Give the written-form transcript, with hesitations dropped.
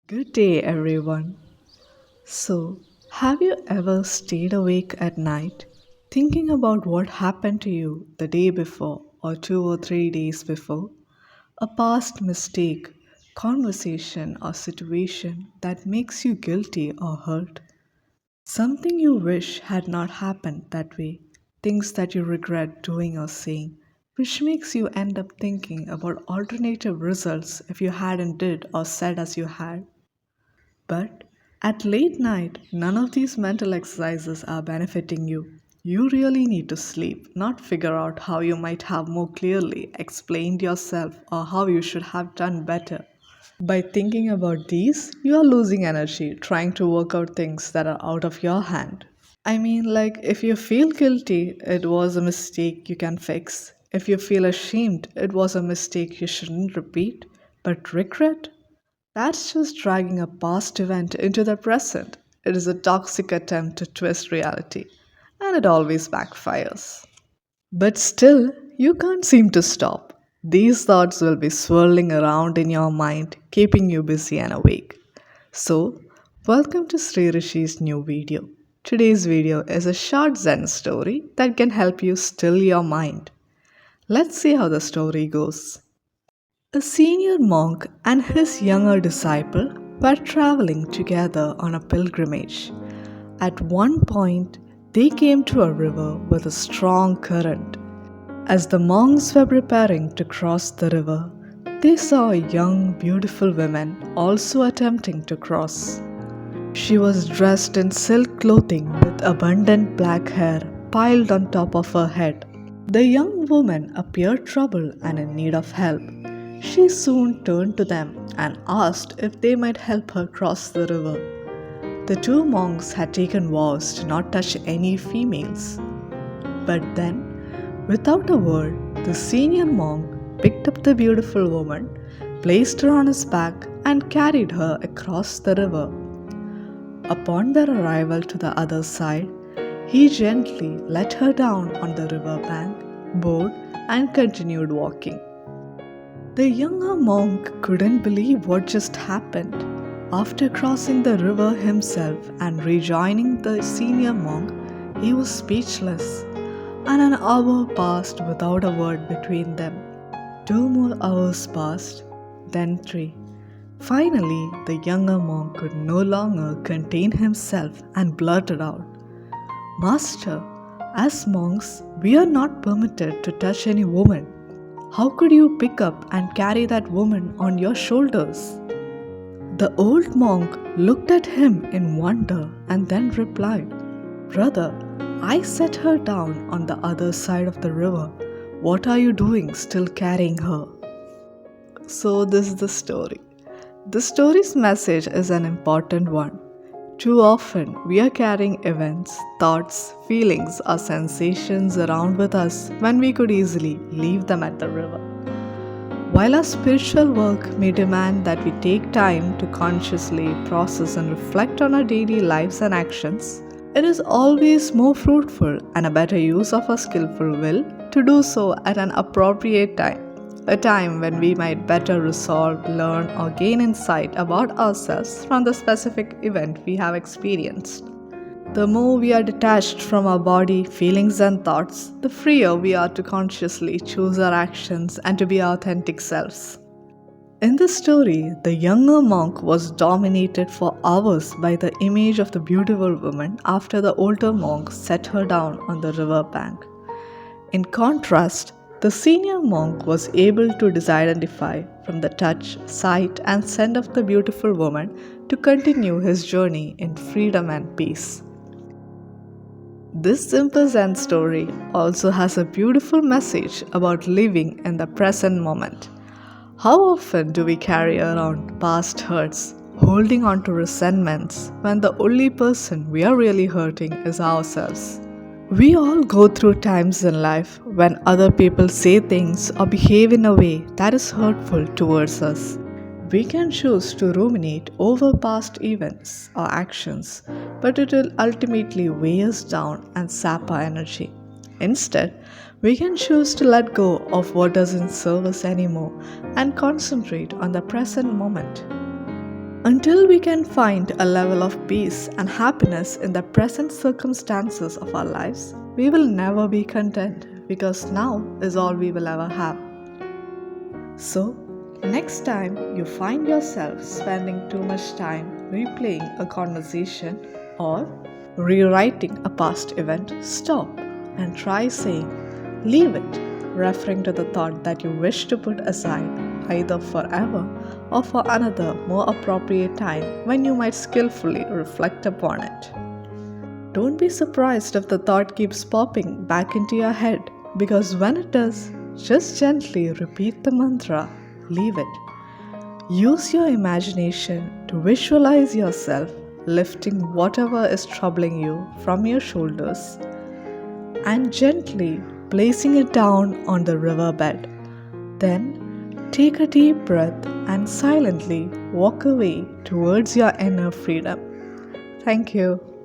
Good day, everyone. So, have you ever stayed awake at night thinking about what happened to you the day before or 2 or 3 days before? A past mistake, conversation, or situation that makes you guilty or hurt? Something you wish had not happened that way, things that you regret doing or saying, which makes you end up thinking about alternative results if you hadn't did or said as you had. But at late night, none of these mental exercises are benefiting you. You really need to sleep, not figure out how you might have more clearly explained yourself or how you should have done better. By thinking about these, you are losing energy trying to work out things that are out of your hand. If you feel guilty, it was a mistake you can fix. If you feel ashamed, it was a mistake you shouldn't repeat. But regret? That's just dragging a past event into the present. It is a toxic attempt to twist reality, and it always backfires. But still, you can't seem to stop. These thoughts will be swirling around in your mind, keeping you busy and awake. So, welcome to SREERISHI's new video. Today's video is a short Zen story that can help you still your mind. Let's see how the story goes. A senior monk and his younger disciple were traveling together on a pilgrimage. At one point, they came to a river with a strong current. As the monks were preparing to cross the river, they saw a young, beautiful woman also attempting to cross. She was dressed in silk clothing with abundant black hair piled on top of her head. The young woman appeared troubled and in need of help. She soon turned to them and asked if they might help her cross the river. The two monks had taken vows to not touch any females. But then, without a word, the senior monk picked up the beautiful woman, placed her on his back, and carried her across the river. Upon their arrival to the other side, he gently let her down on the river bank, bowed, and continued walking. The younger monk couldn't believe what just happened. After crossing the river himself and rejoining the senior monk, he was speechless, and an hour passed without a word between them. 2 more hours passed, then 3. Finally, the younger monk could no longer contain himself and blurted out, "Master, as monks, we are not permitted to touch any woman. How could you pick up and carry that woman on your shoulders?" The old monk looked at him in wonder and then replied, "Brother, I set her down on the other side of the river. What are you doing still carrying her?" So, this is the story. The story's message is an important one. Too often, we are carrying events, thoughts, feelings, or sensations around with us when we could easily leave them at the river. While our spiritual work may demand that we take time to consciously process and reflect on our daily lives and actions, it is always more fruitful and a better use of our skillful will to do so at an appropriate time, a time when we might better resolve, learn, or gain insight about ourselves from the specific event we have experienced. The more we are detached from our body, feelings, and thoughts, the freer we are to consciously choose our actions and to be our authentic selves. In the story, the younger monk was dominated for hours by the image of the beautiful woman after the older monk set her down on the river bank. In contrast, the senior monk was able to disidentify from the touch, sight, and scent of the beautiful woman to continue his journey in freedom and peace. This simple Zen story also has a beautiful message about living in the present moment. How often do we carry around past hurts, holding on to resentments when the only person we are really hurting is ourselves? We all go through times in life when other people say things or behave in a way that is hurtful towards us. We can choose to ruminate over past events or actions, but it will ultimately weigh us down and sap our energy. Instead, we can choose to let go of what doesn't serve us anymore and concentrate on the present moment. Until we can find a level of peace and happiness in the present circumstances of our lives, we will never be content because now is all we will ever have. So, next time you find yourself spending too much time replaying a conversation or rewriting a past event, stop and try saying, leave it, referring to the thought that you wish to put aside either forever or for another more appropriate time when you might skillfully reflect upon it. Don't be surprised if the thought keeps popping back into your head because when it does, just gently repeat the mantra, leave it. Use your imagination to visualize yourself lifting whatever is troubling you from your shoulders and gently placing it down on the riverbed. Then take a deep breath and silently walk away towards your inner freedom. Thank you.